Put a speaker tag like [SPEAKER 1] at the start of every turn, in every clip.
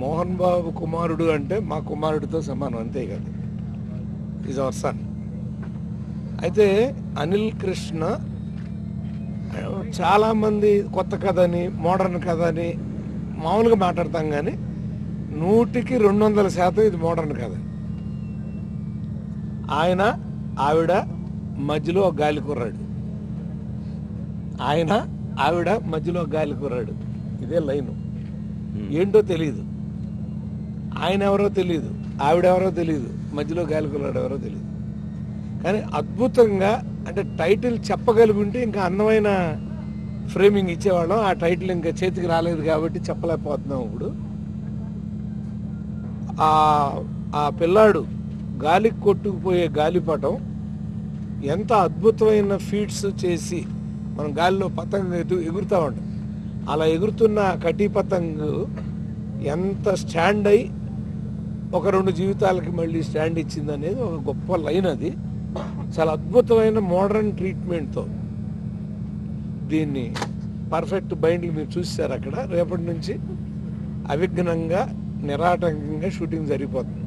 [SPEAKER 1] మోహన్ బాబు కుమారుడు అంటే మా కుమారుడితో సమానం, అంతే కదా. Is our son. అయితే అనిల్ కృష్ణ చాలామంది కొత్త కథ అని, మోడర్న్ కథ అని మామూలుగా మాట్లాడతాం, కానీ 100% ఇది మోడర్న్ కథ. ఆయన ఆవిడ మధ్యలో ఒక గాలి కుర్రాడు, ఆయన ఆవిడ మధ్యలో ఒక గాలి కుర్రాడు. ఇదే లైను. ఏంటో తెలియదు, ఆయన ఎవరో తెలియదు, ఆవిడెవరో తెలియదు, మధ్యలో గాలి కుర్రాడు ఎవరో తెలియదు. కానీ అద్భుతంగా, అంటే టైటిల్ చెప్పగలుగుంటే ఇంకా అందమైన ఫ్రేమింగ్ ఇచ్చేవాళ్ళం. ఆ టైటిల్ ఇంకా చేతికి రాలేదు కాబట్టి చెప్పలేకపోతున్నాం. ఇప్పుడు ఆ పిల్లాడు గాలికి కొట్టుకుపోయే గాలిపటం ఎంత అద్భుతమైన ఫీట్స్ చేసి మనం గాలిలో పతంగ ఎగురుతూ ఉంటాం. అలా ఎగురుతున్న కటీ పతంగు ఎంత స్టాండ్ అయి ఒక 2 జీవితాలకి మళ్ళీ స్టాండ్ ఇచ్చింది అనేది ఒక గొప్ప లైన్. అది చాలా అద్భుతమైన మోడర్న్ ట్రీట్మెంట్తో దీన్ని పర్ఫెక్ట్ బైండింగ్ మీరు చూసారు అక్కడ. రేపటి నుంచి అవిఘ్నంగా నిరాటంకంగా షూటింగ్ జరిగిపోతుంది.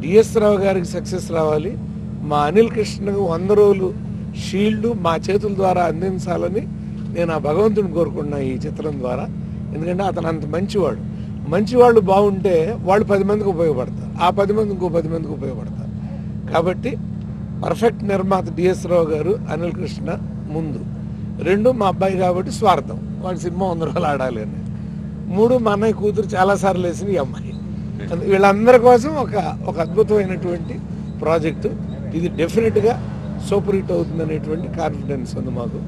[SPEAKER 1] డిఎస్ రావు గారికి సక్సెస్ రావాలి, మా అనిల్ కృష్ణకు 100 రోజులు షీల్డ్ మా చేతుల ద్వారా అందించాలని నేను ఆ భగవంతుని కోరుకున్నా ఈ చిత్రం ద్వారా. ఎందుకంటే అతను అంత మంచివాడు. మంచివాళ్ళు బాగుంటే వాళ్ళు 10 మందికి ఉపయోగపడతారు, ఆ 10 మంది ఇంకో 10 మందికి ఉపయోగపడతారు. కాబట్టి పర్ఫెక్ట్ నిర్మాత డిఎస్ రావు గారు, అనిల్ కృష్ణ ముందు. 2 మా అబ్బాయి కాబట్టి స్వార్థం, వాడి సినిమా 100 రోజులు ఆడాలి అని. 3 మా అన్నయ్య కూతురు చాలాసార్లు వేసిన ఈ అమ్మాయి. వీళ్ళందరి కోసం ఒక అద్భుతమైనటువంటి ప్రాజెక్టు ఇది. డెఫినెట్గా సూపర్ హిట్ అవుతుంది అనేటువంటి కాన్ఫిడెన్స్ ఉంది మాకు.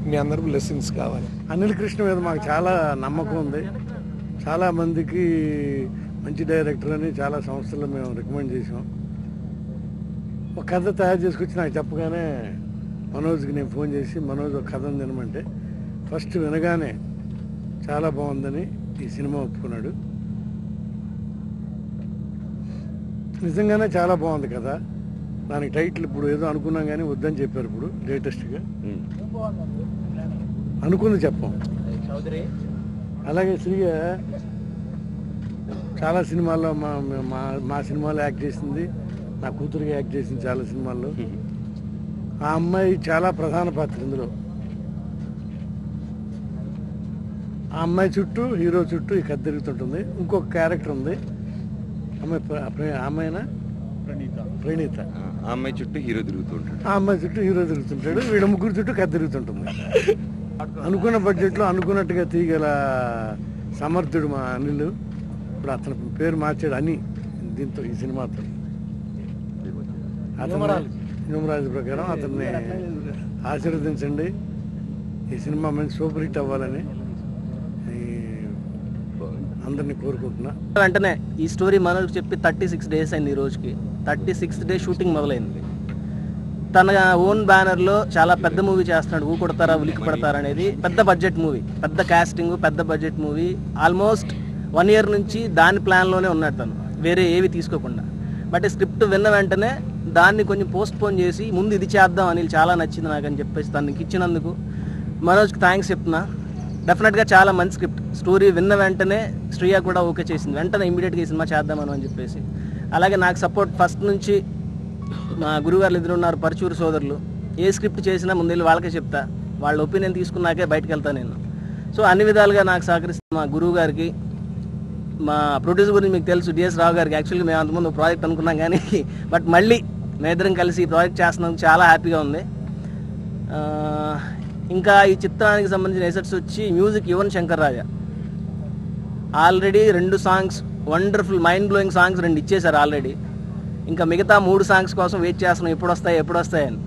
[SPEAKER 1] మీ అందరూ బ్లెస్సింగ్స్ కావాలి.
[SPEAKER 2] అనిల్ కృష్ణ మీద మాకు చాలా నమ్మకం ఉంది. చాలామందికి మంచి డైరెక్టర్ అని చాలా సంస్థలు మేము రికమెండ్ చేసాం. ఒక కథ తయారు చేసుకొచ్చి నాకు చెప్పగానే మనోజ్కి నేను ఫోన్ చేసి, మనోజ్ ఒక కథను తినమంటే ఫస్ట్ వినగానే చాలా బాగుందని ఈ సినిమా ఒప్పుకున్నాడు. నిజంగానే చాలా బాగుంది కదా. దానికి టైటిల్ ఇప్పుడు ఏదో అనుకున్నాం కానీ వద్దని చెప్పారు. ఇప్పుడు లేటెస్ట్గా అనుకుంది చెప్పాం. అలాగే శ్రీగా చాలా సినిమాల్లో మా సినిమాలో యాక్ట్ చేసింది, నా కూతురుగా యాక్ట్ చేసింది చాలా సినిమాల్లో. ఆ అమ్మాయి చాలా ప్రధాన పాత్ర ఇందులో. ఆ అమ్మాయి చుట్టూ, హీరో చుట్టూ ఈ కథ తిరుగుతుంటుంది. ఇంకొక క్యారెక్టర్ ఉంది, అమ్మాయినా ప్రణీత.
[SPEAKER 3] ఆ అమ్మాయి చుట్టూ హీరో తిరుగుతుంటాడు.
[SPEAKER 2] ఆ అమ్మాయి చుట్టూ హీరో తిరుగుతుంటాడు. వీళ్ళ ముగ్గురు చుట్టూ కథ తిరుగుతుంటుంది. అనుకున్న బడ్జెట్లో అనుకున్నట్టుగా తీయగల సమర్థుడు మా అనిల్. ఇప్పుడు అతని పేరు మార్చాడు అని దీంతో, ఈ సినిమాతో. న్యూమరాజు ప్రకారం అతన్ని ఆశీర్వదించండి. ఈ సినిమా మంచి సూపర్ హిట్ అవ్వాలని అందరినీ కోరుకుంటున్నా.
[SPEAKER 4] వెంటనే ఈ స్టోరీ మనకు చెప్పి 36 డేస్ అయింది. ఈ రోజుకి 36th డే షూటింగ్ మొదలైంది. తన ఓన్ బ్యానర్లో చాలా పెద్ద మూవీ చేస్తున్నాడు. ఊ కొడతారా ఉలికి పడతారా అనేది పెద్ద బడ్జెట్ మూవీ, పెద్ద కాస్టింగ్, పెద్ద బడ్జెట్ మూవీ. ఆల్మోస్ట్ 1 year నుంచి దాని ప్లాన్లోనే ఉన్నాడు తను, వేరే ఏవి తీసుకోకుండా. బట్ స్క్రిప్ట్ విన్న వెంటనే దాన్ని కొంచెం పోస్ట్ పోన్ చేసి ముందు ఇది చేద్దాం అని చాలా నచ్చింది నాకు అని చెప్పేసి తనకి ఇచ్చినందుకు మనోజ్కి థ్యాంక్స్ చెప్తున్నా. డెఫినెట్గా చాలా మంచి స్క్రిప్ట్. స్టోరీ విన్న వెంటనే శ్రీయా కూడా ఓకే చేసింది, వెంటనే ఇమీడియట్గా ఈ సినిమా చేద్దామని అని చెప్పేసి. అలాగే నాకు సపోర్ట్ ఫస్ట్ నుంచి మా గురుగారులు ఎదురు ఉన్నారు, పరచూరు సోదరులు. ఏ స్క్రిప్ట్ చేసినా ముందు వాళ్ళకే చెప్తా, వాళ్ళ ఒపీనియన్ తీసుకున్నాకే బయటకు వెళ్తాను నేను. సో అన్ని విధాలుగా నాకు సహకరిస్తున్న మా గురువు గారికి, మా ప్రొడ్యూసర్ గురించి మీకు తెలుసు, డిఎస్ రావు గారికి. యాక్చువల్లీ మేము అంతకుముందు ఒక ప్రాజెక్ట్ అనుకున్నాం కానీ బట్ మళ్ళీ మేమిద్దరం కలిసి ఈ ప్రాజెక్ట్ చేస్తున్నందుకు చాలా హ్యాపీగా ఉంది. ఇంకా ఈ చిత్రానికి సంబంధించిన ఎసెట్స్ వచ్చి music Yuvan Shankar Raja. Already 2 songs, wonderful mind blowing songs 2 ఇచ్చేశారు ఆల్రెడీ. ఇంకా మిగతా 3 సాంగ్స్ కోసం వెయిట్ చేస్తున్నాం, ఎప్పుడు వస్తాయని.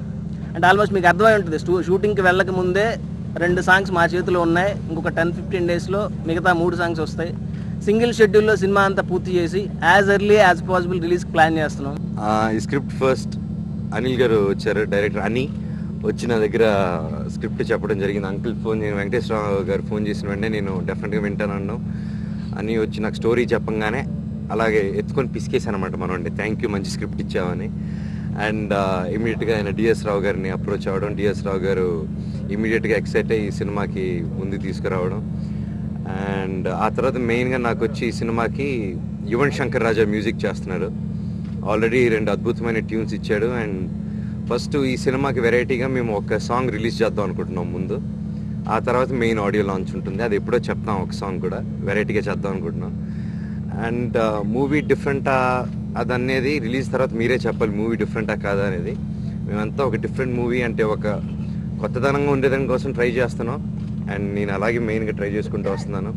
[SPEAKER 4] అంటే ఆల్మోస్ట్ మీకు అర్థమై ఉంటుంది, షూటింగ్కి వెళ్ళక ముందే 2 సాంగ్స్ మా చేతిలో ఉన్నాయి. ఇంకొక 10-15 డేస్లో మిగతా 3 సాంగ్స్ వస్తాయి. సింగిల్ షెడ్యూల్లో సినిమా అంతా పూర్తి చేసి యాజ్ ఎర్లీ యాజ్ పాసిబుల్ రిలీజ్కి ప్లాన్ చేస్తున్నాం.
[SPEAKER 3] ఈ స్క్రిప్ట్ ఫస్ట్ అనిల్ గారు వచ్చారు, డైరెక్టర్ అని వచ్చి నా దగ్గర స్క్రిప్ట్ చెప్పడం జరిగింది. అంకుల్ ఫోన్, నేను వెంకటేశ్వరరావు గారు ఫోన్ చేసిన వెంటనే నేను డెఫినెట్గా వింటానన్నాను అని వచ్చి నాకు స్టోరీ చెప్పంగానే అలాగే ఎత్తుకొని పిసికేసాను అనమాట. మనం థ్యాంక్ యూ, మంచి స్క్రిప్ట్ ఇచ్చామని. అండ్ ఇమీడియట్గా ఆయన డిఎస్ రావు గారిని అప్రోచ్ అవ్వడం, డిఎస్ రావు గారు ఇమీడియట్గా ఎక్సైట్ అయ్యి ఈ సినిమాకి ముందుకు తీసుకురావడం. అండ్ ఆ తర్వాత మెయిన్గా నాకు వచ్చి ఈ సినిమాకి యువన్ శంకర్ రాజా మ్యూజిక్ చేస్తున్నారు. ఆల్రెడీ 2 అద్భుతమైన ట్యూన్స్ ఇచ్చాడు. అండ్ ఫస్ట్ ఈ సినిమాకి వెరైటీగా మేము ఒక సాంగ్ రిలీజ్ చేద్దాం అనుకుంటున్నాం ముందు. ఆ తర్వాత మెయిన్ ఆడియో లాంచ్ ఉంటుంది. అది ఎప్పుడో చెప్తాం, ఒక సాంగ్ కూడా వెరైటీగా చేద్దాం అనుకుంటున్నాం. అండ్ మూవీ డిఫరెంటా అదనేది రిలీజ్ తర్వాత మీరే చెప్పాలి, మూవీ డిఫరెంటా కాదా అనేది. మేమంతా ఒక డిఫరెంట్ మూవీ అంటే ఒక కొత్తదనంగా ఉండేదాని కోసం ట్రై చేస్తున్నాం. అండ్ నేను అలాగే మెయిన్గా ట్రై చేసుకుంటూ వస్తున్నాను.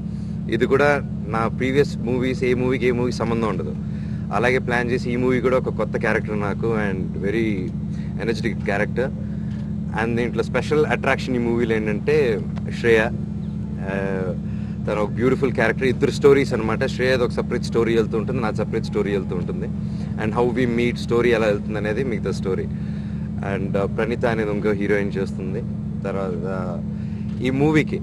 [SPEAKER 3] ఇది కూడా నా ప్రీవియస్ మూవీస్ ఏ మూవీకి సంబంధం ఉండదు. అలాగే ప్లాన్ చేసి ఈ మూవీ కూడా ఒక కొత్త క్యారెక్టర్ నాకు, and very energetic character. And దీంట్లో స్పెషల్ అట్రాక్షన్ ఈ మూవీలో ఏంటంటే శ్రేయ, తను ఒక బ్యూటిఫుల్ క్యారెక్టర్. 2 స్టోరీస్ అనమాట. శ్రేయది ఒక సపరేట్ స్టోరీ వెళ్తూ ఉంటుంది, నా సపరేట్ స్టోరీ వెళ్తూ ఉంటుంది. And how we meet story ఎలా వెళ్తుంది అనేది మిగతా స్టోరీ. అండ్ ప్రణీత అనేది ఇంకో హీరోయిన్ చేస్తుంది. తర్వాత ఈ మూవీకి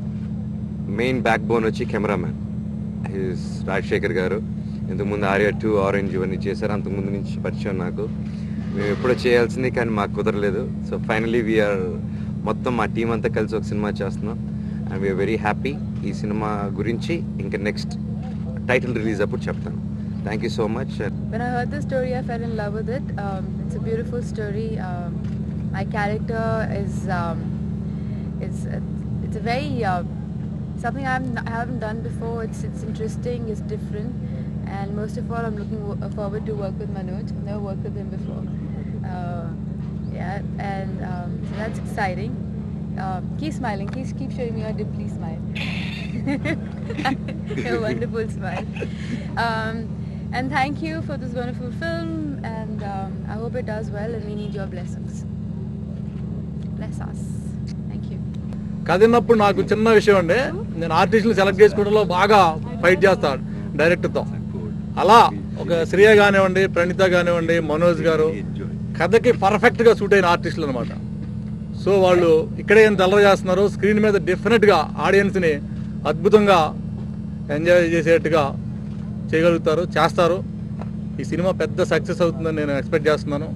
[SPEAKER 3] మెయిన్ బ్యాక్ బోన్ వచ్చి కెమెరామ్యాన్ రాజశేఖర్ గారు. ఇంతకుముందు ఆర్యా 2, ఆరెంజ్ ఇవన్నీ చేశారు. అంతకుముందు నుంచి పరిచయం నాకు. మేము ఎప్పుడో చేయాల్సింది కానీ మాకు కుదరలేదు. సో ఫైనలీ వీఆర్ మొత్తం మా టీం అంతా కలిసి ఒక సినిమా చేస్తున్నాం. And we're very happy. ఈ సినిమా గురించి ఇంకా నెక్స్ట్ టైటిల్ రిలీజ్ అప్పుడు చెప్తాను. Thank you so much.
[SPEAKER 5] When I heard the story, I fell in love with it. It's a beautiful story. My character is it's a very something I haven't done before. It's interesting. It's different, and most of all, I'm looking forward to work with Manoj. I've never worked with him before. Yeah, and so that's exciting. Keep smiling. Keep showing me your dimply smile. Your wonderful smile. And thank you for this wonderful film, and I hope it does well, and we need your blessings. Bless us. Thank you.
[SPEAKER 6] కథ విన్నప్పుడు నాకు చిన్న విషయం అండి, నేను ఆర్టిస్టులు select చేసుకోవడంలో బాగా ఫైట్ చేస్తాను డైరెక్టర్తో. అలా ఒక శ్రేయ కానివ్వండి, ప్రణీత కానివ్వండి, మనోజ్ గారు కథకి పర్ఫెక్ట్గా సూట్ అయిన ఆర్టిస్టులు అనమాట. సో వాళ్ళు ఇక్కడే ఏం తెల్లర చేస్తున్నారు, స్క్రీన్ మీద డెఫినెట్గా ఆడియన్స్ని అద్భుతంగా ఎంజాయ్ చేసేట్టుగా చేయగలుగుతారు, చేస్తారు. ఈ సినిమా పెద్ద సక్సెస్ అవుతుందని నేను ఎక్స్పెక్ట్ చేస్తున్నాను.